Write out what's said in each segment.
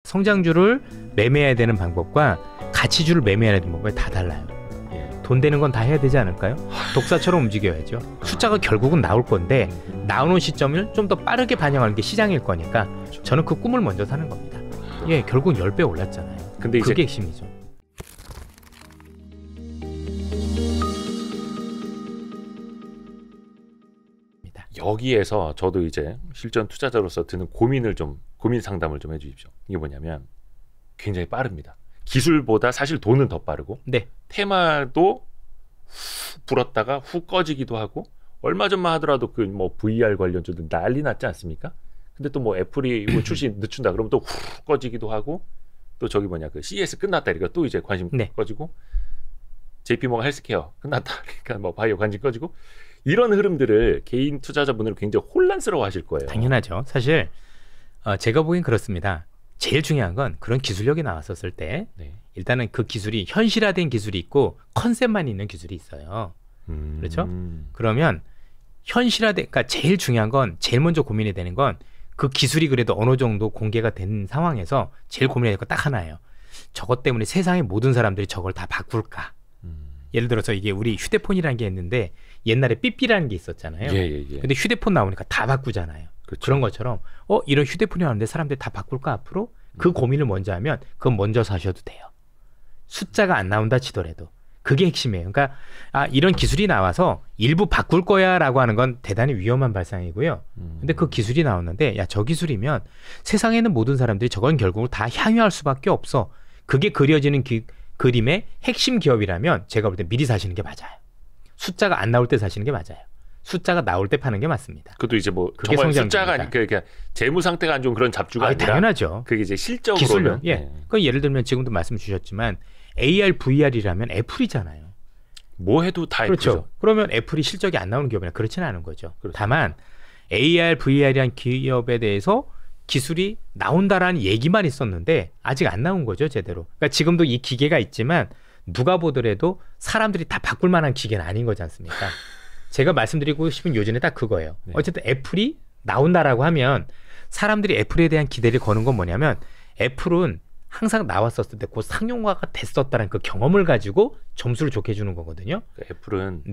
성장주를 매매해야 되는 방법과 가치주를 매매해야 되는 방법이 다 달라요. 돈 되는 건 다 해야 되지 않을까요? 독사처럼 움직여야죠. 숫자가 결국은 나올 건데 나오는 시점을 좀 더 빠르게 반영하는 게 시장일 거니까 저는 그 꿈을 먼저 사는 겁니다. 예, 결국 10배 올랐잖아요. 근데 그게 핵심이죠. 여기에서 저도 이제 실전 투자자로서 드는 고민 상담을 좀 해주십시오. 이게 뭐냐면 굉장히 빠릅니다. 기술보다 사실 돈은 더 빠르고 네. 테마도 훅 불었다가 훅 꺼지기도 하고 얼마 전만 하더라도 그 뭐 VR 관련주도 난리 났지 않습니까? 근데 또 뭐 애플이 뭐 출시 늦춘다 그러면 또 훅 꺼지기도 하고 또 저기 그 CES 끝났다 그러니까 또 이제 관심 꺼지고 JP모건 헬스케어 끝났다 그러니까 뭐 바이오 관심 꺼지고 이런 흐름들을 개인 투자자분들은 굉장히 혼란스러워 하실 거예요. 당연하죠. 사실 제가 보기엔 그렇습니다. 제일 중요한 건 그런 기술력이 나왔었을 때 일단은 그 기술이 현실화된 기술이 있고 컨셉만 있는 기술이 있어요. 그렇죠? 그러면 그러니까 제일 중요한 건 제일 먼저 고민이 되는 건 그 기술이 그래도 어느 정도 공개가 된 상황에서 제일 고민이 될 거 딱 하나예요. 저것 때문에 세상의 모든 사람들이 저걸 다 바꿀까? 예를 들어서 이게 우리 휴대폰이라는 게 있는데 옛날에 삐삐라는 게 있었잖아요. 근데 휴대폰 나오니까 다 바꾸잖아요. 그렇죠. 그런 것처럼 이런 휴대폰이 나오는데 사람들이 다 바꿀까 앞으로? 그 고민을 먼저 하면 그건 먼저 사셔도 돼요. 숫자가 안 나온다 치더라도. 그게 핵심이에요. 그러니까 이런 기술이 나와서 일부 바꿀 거야 라고 하는 건 대단히 위험한 발상이고요. 근데 그 기술이 나오는데 저 기술이면 세상에 있는 모든 사람들이 저건 결국 다 향유할 수밖에 없어. 그게 그려지는 그림의 핵심 기업이라면 제가 볼 때 미리 사시는 게 맞아요. 숫자가 안 나올 때 사시는 게 맞아요. 숫자가 나올 때 파는 게 맞습니다. 그것도 이제 뭐 정말 숫자가 그러니까 재무 상태가 안 좋은 그런 잡주가 아니라 당연하죠. 그게 이제 실적으로는 기술력. 그 예를 들면 지금도 말씀 주셨지만 AR, VR이라면 애플이잖아요. 뭐 해도 다 그렇죠. 애플이죠. 그러면 애플이 실적이 안 나오는 기업이나 그렇지는 않은 거죠. 그렇죠. 다만 AR, VR이란 기업에 대해서 기술이 나온다라는 얘기만 있었는데 아직 안 나온 거죠, 제대로. 그러니까 지금도 이 기계가 있지만 누가 보더라도 사람들이 다 바꿀 만한 기계는 아닌 거지 않습니까? 제가 말씀드리고 싶은 요지는 딱 그거예요. 어쨌든 애플이 나온다라고 하면 사람들이 애플에 대한 기대를 거는 건 뭐냐면 애플은 항상 나왔었을 때 그 상용화가 됐었다는 그 경험을 가지고 점수를 좋게 주는 거거든요. 그러니까 애플은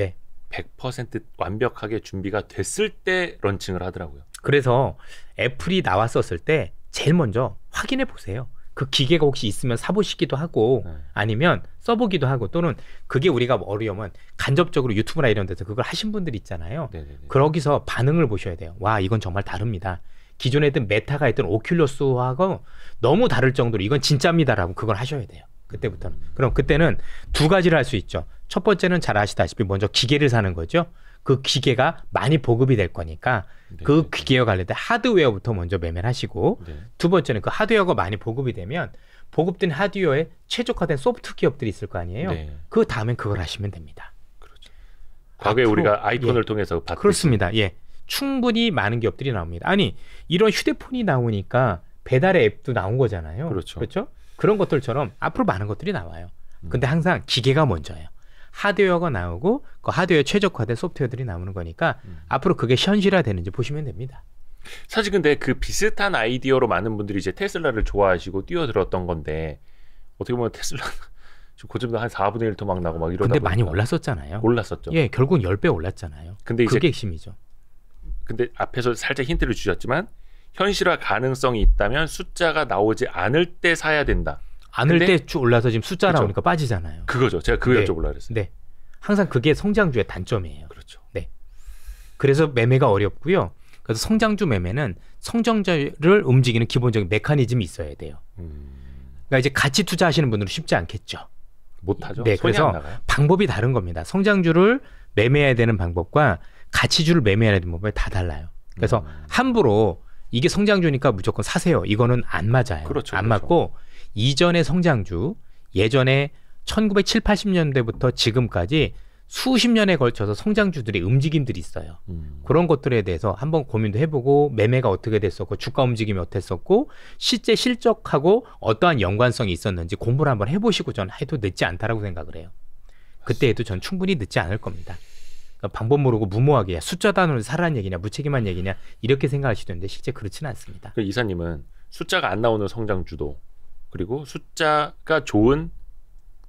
100% 완벽하게 준비가 됐을 때 런칭을 하더라고요. 그래서 애플이 나왔었을 때 제일 먼저 확인해 보세요. 그 기계가 혹시 있으면 사보시기도 하고 아니면 써보기도 하고 또는 그게 우리가 어려우면 간접적으로 유튜브나 이런 데서 그걸 하신 분들 있잖아요. 거기서 반응을 보셔야 돼요. 와, 이건 정말 다릅니다. 기존에 있던 메타가 있던 오큘러스하고 너무 다를 정도로 이건 진짜입니다라고 그걸 하셔야 돼요. 그때부터는. 그럼 그때는 두 가지를 할 수 있죠. 첫 번째는 잘 아시다시피 먼저 기계를 사는 거죠. 그 기계가 많이 보급이 될 거니까 그 기계와 관련된 하드웨어부터 먼저 매매를 하시고 두 번째는 그 하드웨어가 많이 보급이 되면 보급된 하드웨어에 최적화된 소프트 기업들이 있을 거 아니에요. 그 다음엔 그걸 하시면 됩니다. 그렇죠. 과거에 우리가 아이폰을 통해서 봤듯이. 그렇습니다. 충분히 많은 기업들이 나옵니다. 아니 이런 휴대폰이 나오니까 배달의 앱도 나온 거잖아요. 그렇죠. 그런 것들처럼 앞으로 많은 것들이 나와요. 근데 항상 기계가 먼저예요. 하드웨어가 나오고 그 하드웨어 최적화된 소프트웨어들이 나오는 거니까 앞으로 그게 현실화되는지 보시면 됩니다. 사실 근데 그 비슷한 아이디어로 많은 분들이 이제 테슬라를 좋아하시고 뛰어들었던 건데 어떻게 보면 테슬라 고점도 한 4분의 1 토막 나고 막 이러다 근데 많이 올랐었잖아요. 올랐었죠. 결국은 10배 올랐잖아요. 근데 이제 그게 핵심이죠. 근데 앞에서 살짝 힌트를 주셨지만 현실화 가능성이 있다면 숫자가 나오지 않을 때 사야 된다. 않을 때 쭉 올라서 지금 숫자 나오니까 빠지잖아요. 그거죠. 제가 그거 여쭤보려고 그랬어요. 항상 그게 성장주의 단점이에요. 그렇죠. 그래서 매매가 어렵고요. 그래서 성장주 매매는 성장주를 움직이는 기본적인 메커니즘이 있어야 돼요. 그러니까 이제 같이 투자하시는 분들은 쉽지 않겠죠. 못하죠. 그래서 방법이 다른 겁니다. 성장주를 매매해야 되는 방법과 가치주를 매매해야 되는 방법이 다 달라요. 그래서 함부로 이게 성장주니까 무조건 사세요. 이거는 안 맞아요. 안 맞고 이전의 성장주, 예전에 1970, 80년대부터 지금까지 수십 년에 걸쳐서 성장주들의 움직임들이 있어요. 그런 것들에 대해서 한번 고민도 해보고 매매가 어떻게 됐었고 주가 움직임이 어땠었고 실제 실적하고 어떠한 연관성이 있었는지 공부를 한번 해보시고 전 해도 늦지 않다라고 생각을 해요. 그때 해도 전 충분히 늦지 않을 겁니다. 그러니까 방법 모르고 무모하게 숫자 단위로 사라는 얘기냐 무책임한 얘기냐 이렇게 생각할 수도 있는데 실제 그렇지는 않습니다. 이사님은 숫자가 안 나오는 성장 주도, 그리고 숫자가 좋은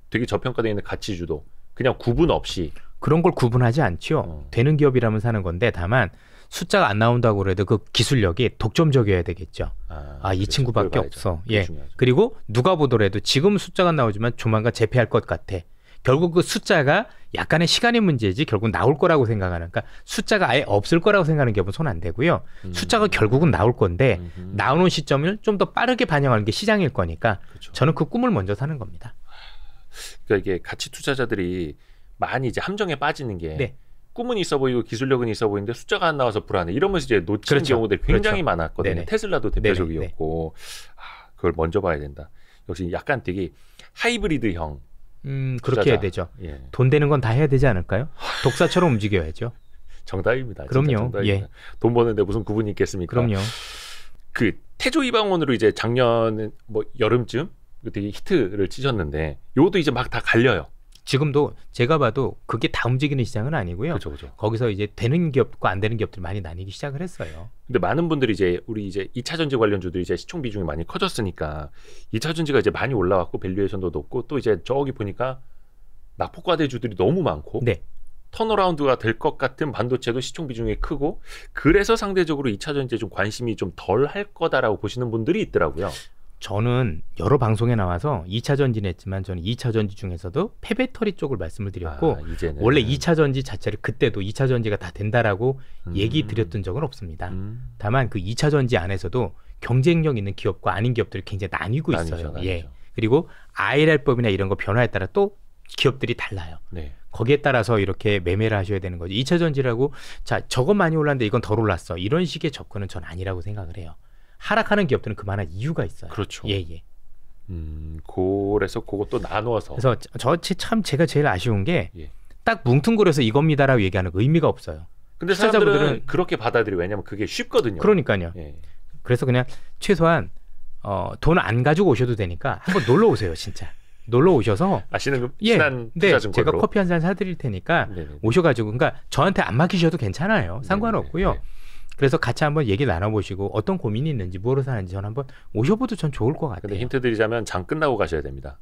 되게 저평가되어 있는 가치 주도, 그냥 구분 없이 그런 걸 구분하지 않죠. 되는 기업이라면 사는 건데 다만 숫자가 안 나온다고 해도 그 기술력이 독점적이어야 되겠죠. 이 그렇죠. 친구밖에 그걸 없어. 그게 예. 중요하죠. 그리고 누가 보더라도 지금 숫자가 나오지만 조만간 재패할 것 같아. 결국 그 숫자가 약간의 시간의 문제지 결국 나올 거라고 생각하는. 그러니까 숫자가 아예 없을 거라고 생각하는 기업은 손 안 대고요. 숫자가 결국은 나올 건데 나오는 시점을 좀 더 빠르게 반영하는 게 시장일 거니까 그렇죠. 저는 그 꿈을 먼저 사는 겁니다. 그러니까 이게 가치 투자자들이 많이 이제 함정에 빠지는 게 네. 꿈은 있어 보이고 기술력은 있어 보이는데 숫자가 안 나와서 불안해. 이러면서 이제 놓치는 그렇죠. 경우들이 굉장히 그렇죠. 많았거든요. 네네. 테슬라도 대표적이었고 그걸 먼저 봐야 된다. 역시 약간 되게 하이브리드형 그렇게 투자자. 해야 되죠. 예. 돈 되는 건 다 해야 되지 않을까요? 독사처럼 움직여야죠. 정답입니다. 진짜 그럼요. 정답입니다. 예. 돈 버는데 무슨 구분이 있겠습니까? 그럼요. 그 태조 이방원으로 이제 작년 뭐 여름쯤 되게 히트를 치셨는데 요것도 이제 막 다 갈려요. 지금도 제가 봐도 그게 다 움직이는 시장은 아니고요. 그렇죠, 그렇죠. 거기서 이제 되는 기업과 안 되는 기업들이 많이 나뉘기 시작을 했어요. 근데 많은 분들이 이제 우리 이제 2차 전지 관련주들이 이제 시총 비중이 많이 커졌으니까 2차 전지가 이제 많이 올라왔고 밸류에이션도 높고 또 이제 저기 보니까 낙폭과대주들이 너무 많고 네. 턴어라운드가 될 것 같은 반도체도 시총 비중이 크고 그래서 상대적으로 2차 전지에 좀 관심이 좀 덜 할 거다라고 보시는 분들이 있더라고요. 저는 여러 방송에 나와서 2차 전지는 했지만 저는 2차 전지 중에서도 폐배터리 쪽을 말씀을 드렸고 이제는. 원래 2차 전지 자체를 그때도 2차 전지가 다 된다라고 얘기 드렸던 적은 없습니다. 다만 그 2차 전지 안에서도 경쟁력 있는 기업과 아닌 기업들이 굉장히 나뉘고 있어요. 나뉘죠. 예. 그리고 IR법이나 이런 거 변화에 따라 또 기업들이 달라요. 네. 거기에 따라서 이렇게 매매를 하셔야 되는 거죠. 2차 전지라고 자 저건 많이 올랐는데 이건 덜 올랐어. 이런 식의 접근은 전 아니라고 생각을 해요. 하락하는 기업들은 그만한 이유가 있어요. 그렇죠. 예, 예. 그래서 그것도 나누어서. 그래서 참 제가 제일 아쉬운 게 예. 딱 뭉뚱그려서 이겁니다라고 얘기하는 거 의미가 없어요. 근데 사람들은 그렇게 받아들여. 왜냐면 그게 쉽거든요. 그러니까요. 예. 그래서 그냥 최소한 돈 안 가지고 오셔도 되니까 한번 놀러 오세요, 진짜. 놀러 오셔서 아시는 그 예, 친한 네, 투자증권으로. 제가 커피 한 잔 사드릴 테니까 네네네. 오셔가지고 그러니까 저한테 안 맡기셔도 괜찮아요. 상관없고요. 네네네. 그래서 같이 한번 얘기 나눠보시고 어떤 고민이 있는지 뭐로 사는지 저는 한번 오셔봐도 전 좋을 것 같아요. 근데 힌트 드리자면 장 끝나고 가셔야 됩니다.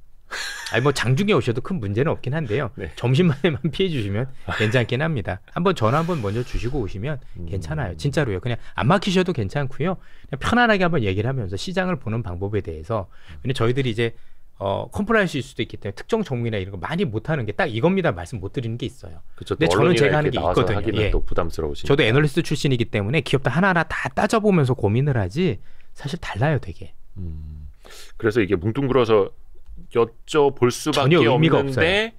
아니 뭐 장중에 오셔도 큰 문제는 없긴 한데요. 네. 점심만에만 피해 주시면 괜찮긴 합니다. 한번 전화 한번 먼저 주시고 오시면 괜찮아요. 진짜로요. 그냥 안 막히셔도 괜찮고요. 그냥 편안하게 한번 얘기를 하면서 시장을 보는 방법에 대해서. 근데 저희들이 이제 컴플라이언스일 수도 있기 때문에 특정 종목이나 이런 거 많이 못하는 게 딱 이겁니다 말씀 못 드리는 게 있어요. 그렇죠. 근데 저는 제가 하는 게 있거든요. 예. 또 부담스러우시니까. 저도 애널리스트 출신이기 때문에 기업들 하나하나 다 따져보면서 고민을 하지 사실 달라요 되게. 그래서 이게 뭉뚱그려서 여쭤볼 수밖에 전혀 의미가 없는데 없어요.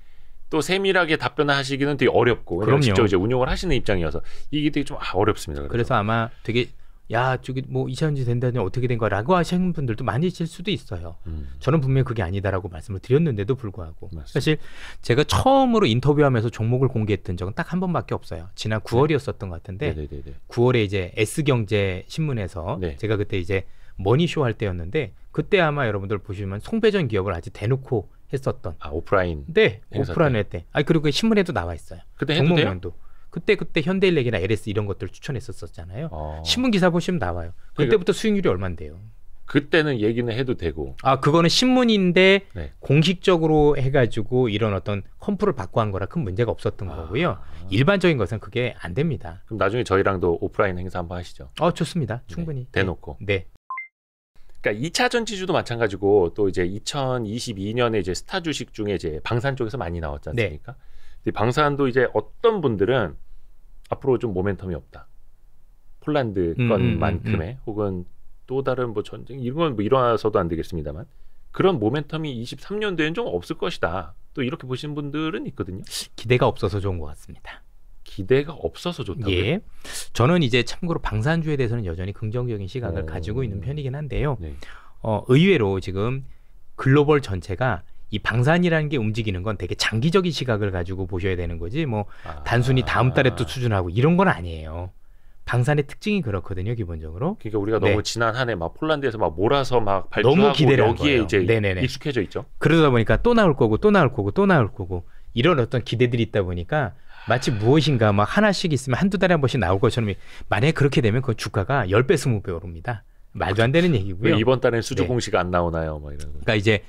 또 세밀하게 답변을 하시기는 되게 어렵고 왜냐면 그럼요. 직접 이제 운용을 하시는 입장이어서 이게 되게 좀 어렵습니다. 그래서 아마 되게 야 저기 뭐 2차 전지 된다니 어떻게 된 거라고 하시는 분들도 많이 있을 수도 있어요. 저는 분명히 그게 아니다라고 말씀을 드렸는데도 불구하고 맞습니다. 사실 제가 처음으로 인터뷰하면서 종목을 공개했던 적은 딱 한 번밖에 없어요. 지난 9월이었었던 것 같은데 네네네. 9월에 이제 S경제 신문에서 네. 제가 그때 이제 머니쇼 할 때였는데 그때 아마 여러분들 보시면 송배전 기업을 아주 대놓고 했었던 오프라인. 네 행사 오프라인 때 그리고 그 신문에도 나와 있어요. 그때 해도 돼요? 종목명도 그때 현대일렉이나 LS 이런 것들 추천했었잖아요. 신문 기사 보시면 나와요. 그때부터 수익률이 얼마인데요? 그때는 얘기는 해도 되고. 그거는 신문인데 네. 공식적으로 해가지고 이런 어떤 컴프를 받고 한 거라 큰 문제가 없었던 거고요. 일반적인 것은 그게 안 됩니다. 그럼 나중에 저희랑도 오프라인 행사 한번 하시죠. 좋습니다. 충분히. 네, 대놓고. 네. 그러니까 2차 전지주도 마찬가지고 또 이제 2022년에 이제 스타 주식 중에 이제 방산 쪽에서 많이 나왔지 않습니까? 근데 방산도 이제 어떤 분들은 앞으로 좀 모멘텀이 없다. 폴란드 건만큼의 혹은 또 다른 뭐 전쟁 이런 건 뭐 일어나서도 안 되겠습니다만 그런 모멘텀이 23년도에는 좀 없을 것이다. 또 이렇게 보시는 분들은 있거든요. 기대가 없어서 좋은 것 같습니다. 기대가 없어서 좋다고요? 예. 저는 이제 참고로 방산주에 대해서는 여전히 긍정적인 시각을 가지고 있는 편이긴 한데요. 네. 의외로 지금 글로벌 전체가 이 방산이라는 게 움직이는 건 되게 장기적인 시각을 가지고 보셔야 되는 거지 뭐 단순히 다음 달에 또 수준하고 이런 건 아니에요. 방산의 특징이 그렇거든요, 기본적으로. 그러니까 우리가 너무 지난 한 해 막 폴란드에서 막 몰아서 막 발주하고 너무 기대를 한 여기에 거예요. 이제 네네네. 익숙해져 있죠. 그러다 보니까 또 나올 거고 또 나올 거고 또 나올 거고 이런 어떤 기대들이 있다 보니까 마치 무엇인가 막 하나씩 있으면 한두 달에 한 번씩 나올 것처럼 만약에 그렇게 되면 그 주가가 10배, 20배 오릅니다. 말도 안 되는 얘기고요. 왜 이번 달엔 수주 네. 공시가 안 나오나요? 뭐 이런 거. 그러니까 이제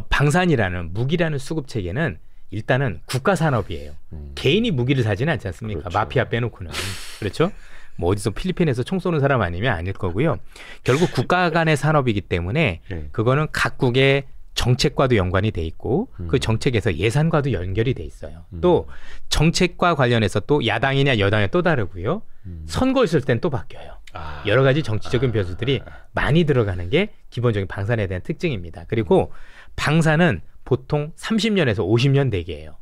방산이라는 무기라는 수급 체계는 일단은 국가 산업이에요. 개인이 무기를 사지는 않지 않습니까? 그렇죠. 마피아 빼놓고는. 그렇죠? 뭐 어디서 필리핀에서 총 쏘는 사람 아니면 아닐 거고요. 결국 국가 간의 산업이기 때문에 네. 그거는 각국의 정책과도 연관이 돼 있고 그 정책에서 예산과도 연결이 돼 있어요. 또 정책과 관련해서 또 야당이냐 여당이냐 또 다르고요. 선거 있을 땐 또 바뀌어요. 여러 가지 정치적인 변수들이 많이 들어가는 게 기본적인 방산에 대한 특징입니다. 그리고 방산은 보통 30년에서 50년 대기예요.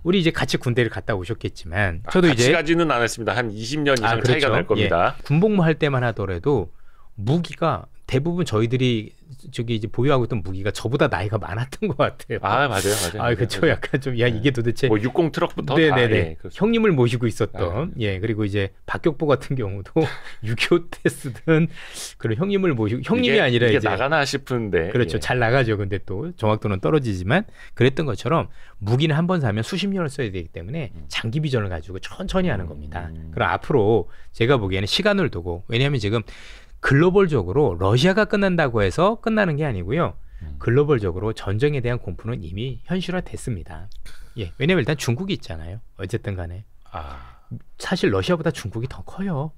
우리 이제 같이 군대를 갔다 오셨겠지만 저도 같이 이제 가지는 않았습니다. 한 20년 이상 그렇죠. 차이가 날 겁니다. 예. 군복무 할 때만 하더라도 무기가 대부분 저희들이 저기 이제 보유하고 있던 무기가 저보다 나이가 많았던 것 같아요. 맞아요. 그렇죠. 약간 좀 이게 도대체 뭐 60 트럭부터 네네네. 다, 예, 형님을 모시고 있었던 그리고 이제 박격포 같은 경우도 6.25 때 쓰던 그런 형님을 모시고 형님이 이게, 아니라 이게 이제 나가나 싶은데 그렇죠. 예. 잘 나가죠. 근데 또 정확도는 떨어지지만 그랬던 것처럼 무기는 한 번 사면 수십 년을 써야 되기 때문에 장기 비전을 가지고 천천히 하는 겁니다. 그럼 앞으로 제가 보기에는 시간을 두고 왜냐하면 지금 글로벌적으로 러시아가 끝난다고 해서 끝나는 게 아니고요. 글로벌적으로 전쟁에 대한 공포는 이미 현실화됐습니다. 왜냐하면 일단 중국이 있잖아요. 어쨌든 간에. 사실 러시아보다 중국이 더 커요.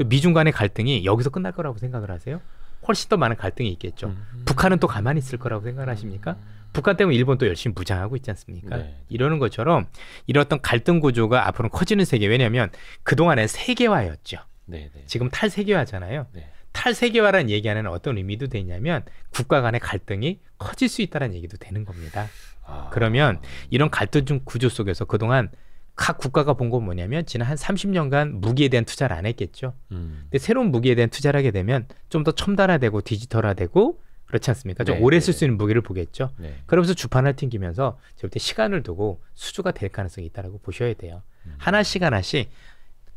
미중 간의 갈등이 여기서 끝날 거라고 생각을 하세요? 훨씬 더 많은 갈등이 있겠죠. 북한은 또 가만히 있을 거라고 생각을 하십니까? 북한 때문에 일본 또 열심히 무장하고 있지 않습니까? 네. 이러는 것처럼 이런 어떤 갈등 구조가 앞으로는 커지는 세계. 왜냐하면 그동안엔 세계화였죠. 네네. 지금 탈세계화잖아요. 네. 탈세계화라는 얘기 안에는 어떤 의미도 되냐면 국가 간의 갈등이 커질 수 있다는 얘기도 되는 겁니다. 그러면 이런 갈등 구조 속에서 그동안 각 국가가 본 건 뭐냐면 지난 한 30년간 무기에 대한 투자를 안 했겠죠. 근데 새로운 무기에 대한 투자를 하게 되면 좀 더 첨단화되고 디지털화되고 그렇지 않습니까? 좀 네, 오래 네. 쓸 수 있는 무기를 보겠죠. 네. 그러면서 주판을 튕기면서 절대 시간을 두고 수주가 될 가능성이 있다고 보셔야 돼요. 하나씩 하나씩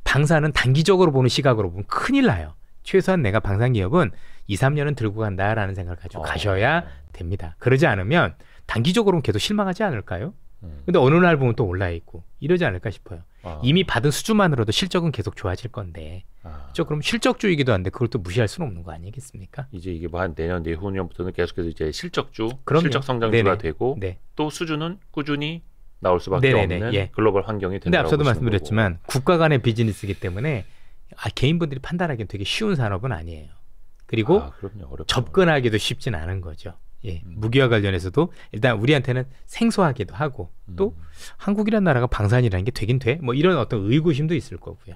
방산은 단기적으로 보는 시각으로 보면 큰일 나요. 최소한 내가 방산 기업은 2, 3년은 들고 간다라는 생각을 가지고 가셔야 됩니다. 그러지 않으면 단기적으로는 계속 실망하지 않을까요? 근데 어느 날 보면 또 올라 있고 이러지 않을까 싶어요. 이미 받은 수주만으로도 실적은 계속 좋아질 건데 그렇죠? 그럼 실적주이기도 한데 그걸 또 무시할 수는 없는 거 아니겠습니까? 이제 이게 뭐 한 내년 내후년부터는 계속해서 이제 실적주, 그럼요. 실적 성장주가 네네. 되고 네. 또 수주는 꾸준히 나올 수밖에 네네네. 없는 예. 글로벌 환경이 근데 된다고 앞서도 보시는 말씀드렸지만 국가 간의 비즈니스이기 때문에 개인분들이 판단하기는 되게 쉬운 산업은 아니에요. 그리고 거고. 그럼요. 어렵죠. 접근하기도 쉽진 않은 거죠. 무기와 관련해서도 일단 우리한테는 생소하기도 하고 또 한국이라는 나라가 방산이라는 게 되긴 돼? 뭐 이런 어떤 의구심도 있을 거고요.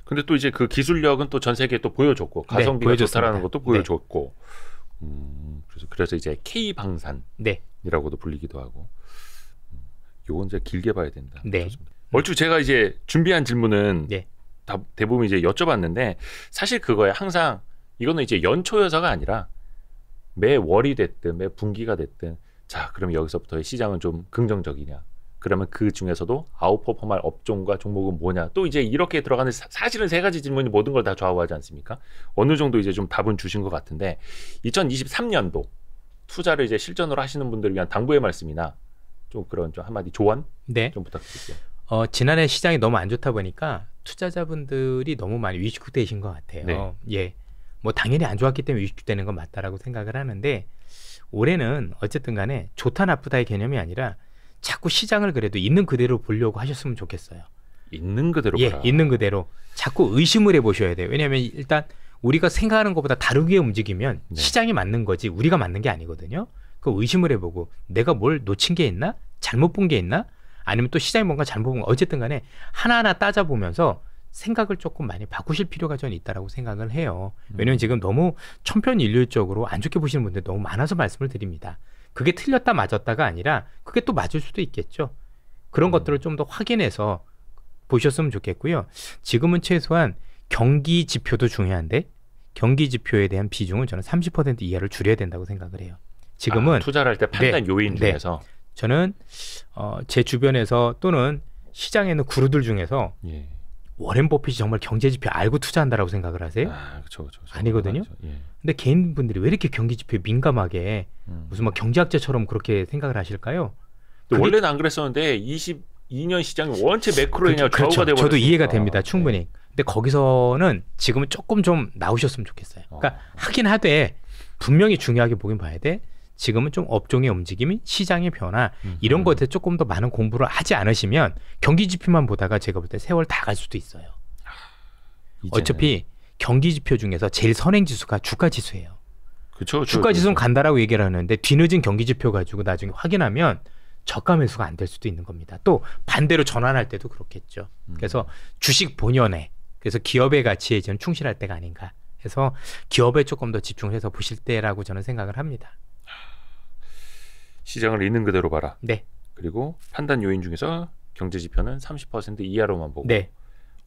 근데 또 이제 그 기술력은 또 전 세계에 또 보여줬고 가성비가 보여줬습니다. 좋다라는 것도 네. 보여줬고 그래서 이제 K 방산이라고도 네. 불리기도 하고 요건 이제 길게 봐야 된다. 네. 좋습니다. 얼추 제가 이제 준비한 질문은 네. 다 대부분 이제 여쭤봤는데 사실 그거에 항상 이거는 이제 연초여서가 아니라 매 월이 됐든 매 분기가 됐든 자 그럼 여기서부터의 시장은 좀 긍정적이냐 그러면 그 중에서도 아웃퍼폼할 업종과 종목은 뭐냐 또 이제 이렇게 들어가는 사실은 세 가지 질문이 모든 걸 다 좌우하지 않습니까? 어느 정도 이제 좀 답은 주신 것 같은데 2023년도 투자를 이제 실전으로 하시는 분들을 위한 당부의 말씀이나 좀 그런 좀 한마디 조언 네. 좀 부탁드릴게요. 지난해 시장이 너무 안 좋다 보니까 투자자분들이 너무 많이 위축되신 것 같아요. 네. 예. 뭐 당연히 안 좋았기 때문에 위축되는 건 맞다라고 생각을 하는데 올해는 어쨌든 간에 좋다 나쁘다의 개념이 아니라 자꾸 시장을 그래도 있는 그대로 보려고 하셨으면 좋겠어요. 있는 그대로 예, 봐라. 있는 그대로 자꾸 의심을 해보셔야 돼요. 왜냐하면 일단 우리가 생각하는 것보다 다르게 움직이면 네. 시장이 맞는 거지 우리가 맞는 게 아니거든요. 그 의심을 해보고 내가 뭘 놓친 게 있나? 잘못 본 게 있나? 아니면 또 시장이 뭔가 잘못 본 거 어쨌든 간에 하나하나 따져보면서 생각을 조금 많이 바꾸실 필요가 저는 있다라고 생각을 해요. 왜냐하면 지금 너무 천편일률적으로 안 좋게 보시는 분들 너무 많아서 말씀을 드립니다. 그게 틀렸다 맞았다가 아니라 그게 또 맞을 수도 있겠죠. 그런 것들을 좀 더 확인해서 보셨으면 좋겠고요. 지금은 최소한 경기 지표도 중요한데 경기 지표에 대한 비중은 저는 30% 이하를 줄여야 된다고 생각을 해요. 지금은 투자를 할 때 판단 네, 요인 네. 중에서 저는 제 주변에서 또는 시장에 있는 구루들 중에서 예. 워렌 버핏이 정말 경제 지표 알고 투자한다라고 생각을 하세요? 그렇죠. 아니거든요. 예. 근데 개인분들이 왜 이렇게 경기 지표에 민감하게 무슨 막 경제학자처럼 그렇게 생각을 하실까요? 근데 그게- 원래는 안 그랬었는데 20 2년 시장이 원체 매크로에 그냥 그렇죠. 좌우가 돼버렸으니까. 저도 이해가 됩니다. 충분히. 네. 근데 거기서는 지금은 조금 좀 나오셨으면 좋겠어요. 그러니까 하긴 하되 분명히 중요하게 보긴 봐야 돼. 지금은 좀 업종의 움직임, 시장의 변화 이런 것에 조금 더 많은 공부를 하지 않으시면 경기 지표만 보다가 제가 볼 때 세월 다 갈 수도 있어요. 어차피 경기 지표 중에서 제일 선행 지수가 주가 지수예요. 그쵸, 주가 지수는 간다라고 얘기를 하는데 뒤늦은 경기 지표 가지고 나중에 확인하면 저가 매수가 안 될 수도 있는 겁니다. 또 반대로 전환할 때도 그렇겠죠. 그래서 주식 본연에 그래서 기업의 가치에 저는 충실할 때가 아닌가 해서 기업에 조금 더 집중을 해서 보실 때라고 저는 생각을 합니다. 시장을 있는 그대로 봐라. 네. 그리고 판단 요인 중에서 경제 지표는 30% 이하로만 보고 네.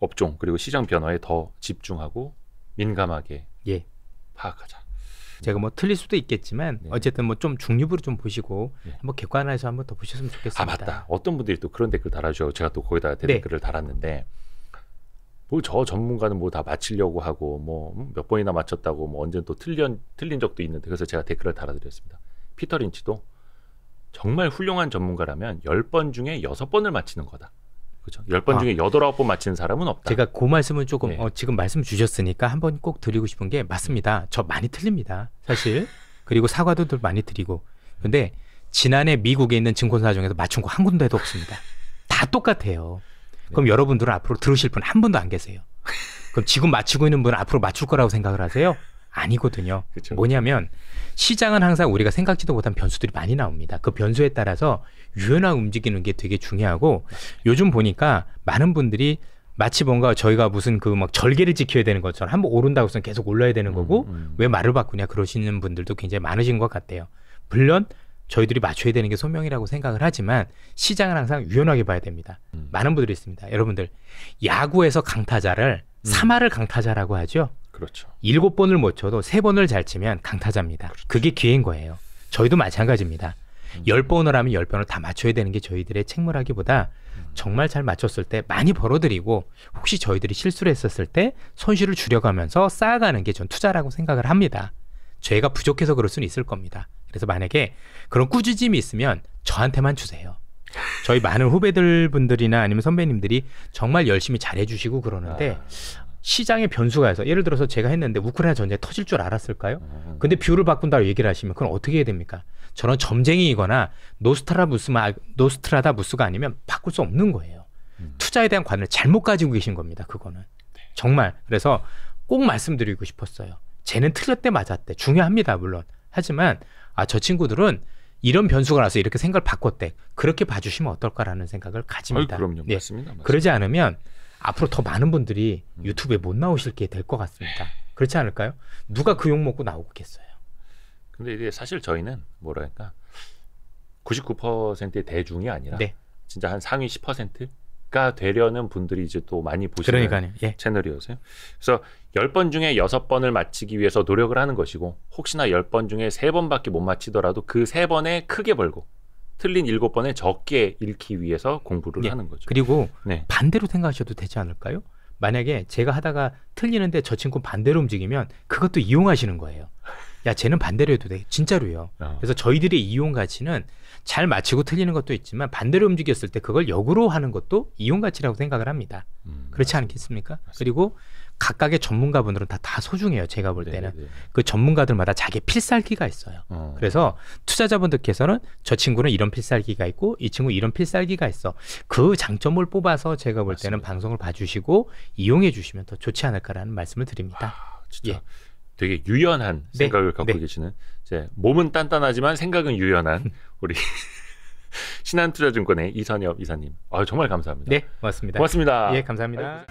업종 그리고 시장 변화에 더 집중하고 민감하게 예. 파악하자. 제가 뭐 틀릴 수도 있겠지만 네. 어쨌든 뭐 좀 중립으로 좀 보시고 네. 한번 객관화해서 한번 더 보셨으면 좋겠습니다. 아 맞다. 어떤 분들이 또 그런 댓글 달아주셔서 제가 또 거기다 댓글을 달았는데 뭐 저 전문가는 뭐 다 맞히려고 하고 뭐 몇 번이나 맞췄다고 뭐 언제 또 틀린 적도 있는데 그래서 제가 댓글을 달아드렸습니다. 피터 린치도 정말 훌륭한 전문가라면 10번 중에 6번을 맞히는 거다. 그렇죠? 10번 중에 8, 9번 맞히는 사람은 없다. 제가 그 말씀은 조금 네. 지금 말씀 주셨으니까 한번 꼭 드리고 싶은 게 맞습니다. 저 많이 틀립니다. 사실. 그리고 사과도 많이 드리고. 근데 지난해 미국에 있는 증권사 중에서 맞춘 거 한 군데도 없습니다. 다 똑같아요. 그럼 여러분들은 앞으로 들으실 분 한 분도 안 계세요. 그럼 지금 맞히고 있는 분은 앞으로 맞출 거라고 생각을 하세요? 아니거든요. 그쵸. 뭐냐면 시장은 항상 우리가 생각지도 못한 변수들이 많이 나옵니다. 그 변수에 따라서 유연하게 움직이는 게 되게 중요하고 요즘 보니까 많은 분들이 마치 뭔가 저희가 무슨 그 막 절개를 지켜야 되는 것처럼 한번 오른다고 해서 계속 올라야 되는 거고 왜 말을 바꾸냐 그러시는 분들도 굉장히 많으신 것 같아요. 물론 저희들이 맞춰야 되는 게 소명이라고 생각을 하지만 시장은 항상 유연하게 봐야 됩니다. 많은 분들이 있습니다. 여러분들 야구에서 강타자를 3할을 강타자라고 하죠. 그렇죠. 7번을 못 쳐도 3번을 잘 치면 강타자입니다. 그렇죠. 그게 기회인 거예요. 저희도 마찬가지입니다. 10번을 하면 10번을 다 맞춰야 되는 게 저희들의 책무라기보다 정말 잘 맞췄을 때 많이 벌어들이고 혹시 저희들이 실수를 했었을 때 손실을 줄여가면서 쌓아가는 게 전 투자라고 생각을 합니다. 저희가 부족해서 그럴 수는 있을 겁니다. 그래서 만약에 그런 꾸짖음이 있으면 저한테만 주세요. 저희 많은 후배들 분들이나 아니면 선배님들이 정말 열심히 잘해주시고 그러는데 시장의 변수가 해서 예를 들어서 제가 했는데 우크라이나 전쟁이 터질 줄 알았을까요? 근데 뷰를 바꾼다고 얘기를 하시면 그건 어떻게 해야 됩니까? 저는 점쟁이이거나 노스트라다무스가 아니면 바꿀 수 없는 거예요. 투자에 대한 관을 잘못 가지고 계신 겁니다. 그거는 정말 그래서 꼭 말씀드리고 싶었어요. 쟤는 틀렸대 맞았대 중요합니다. 물론 하지만 저 친구들은 이런 변수가 나서 이렇게 생각을 바꿨대. 그렇게 봐주시면 어떨까라는 생각을 가집니다. 그럼요. 예. 맞습니다. 그러지 않으면 앞으로 더 많은 분들이 유튜브에 못 나오실 게 될 것 같습니다. 그렇지 않을까요? 누가 그 욕 먹고 나오겠어요. 근데 이게 사실 저희는 뭐랄까 99%의 대중이 아니라 네. 진짜 한 상위 10%가 되려는 분들이 이제 또 많이 보시는 그러니까요. 예. 채널이어서요. 그래서 10번 중에 6번을 맞히기 위해서 노력을 하는 것이고 혹시나 10번 중에 3번밖에 못 맞히더라도 그 3번에 크게 벌고 틀린 7번에 적게 잃기 위해서 공부를 예. 하는 거죠. 그리고 네. 반대로 생각하셔도 되지 않을까요? 만약에 제가 하다가 틀리는데 저 친구 반대로 움직이면 그것도 이용하시는 거예요. 야, 쟤는 반대로 해도 돼. 진짜로요. 그래서 저희들의 이용 가치는 잘 맞히고 틀리는 것도 있지만 반대로 움직였을 때 그걸 역으로 하는 것도 이용 가치라고 생각을 합니다. 그렇지 않겠습니까? 맞습니다. 그리고 각각의 전문가분들은 다 소중해요. 제가 볼 때는. 네네. 그 전문가들마다 자기 필살기가 있어요. 그래서 투자자분들께서는 저 친구는 이런 필살기가 있고 이 친구 이런 필살기가 있어. 그 장점을 뽑아서 제가 볼 때는 맞습니다. 방송을 봐주시고 이용해 주시면 더 좋지 않을까라는 말씀을 드립니다. 진짜 예. 되게 유연한 생각을 갖고 네. 계시는 이제 몸은 단단하지만 생각은 유연한 우리 신한투자증권의 이선엽 이사님. 정말 감사합니다. 네, 고맙습니다. 고맙습니다. 예, 감사합니다.